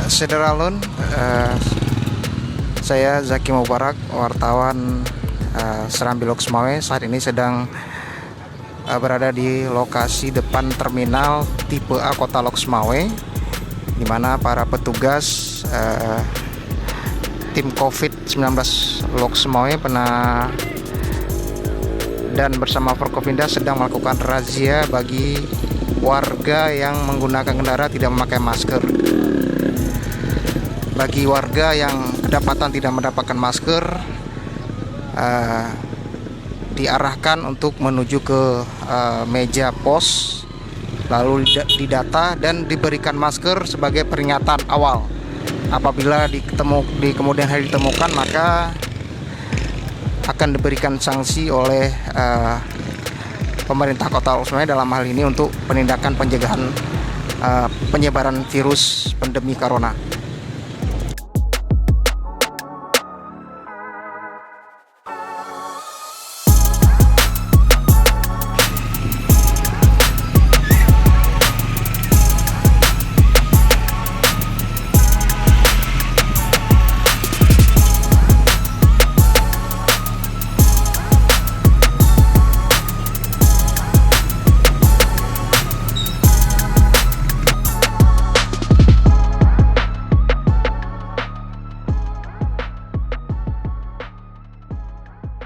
Sederalun, saya Zaki Mubarak, wartawan Serambi Lok Sumawe. Saat ini sedang berada di lokasi depan terminal tipe A Kota Lok Sumawe, di mana para petugas tim COVID-19 Lok Sumawe dan bersama Forkopimda sedang melakukan razia bagi warga yang menggunakan kendaraan tidak memakai masker. Bagi warga yang kedapatan tidak mendapatkan masker, diarahkan untuk menuju ke meja pos, lalu didata dan diberikan masker sebagai peringatan awal. Apabila di kemudian hari ditemukan, maka akan diberikan sanksi oleh pemerintah Kota Lok Sumawe dalam hal ini untuk penindakan pencegahan penyebaran virus pandemi corona.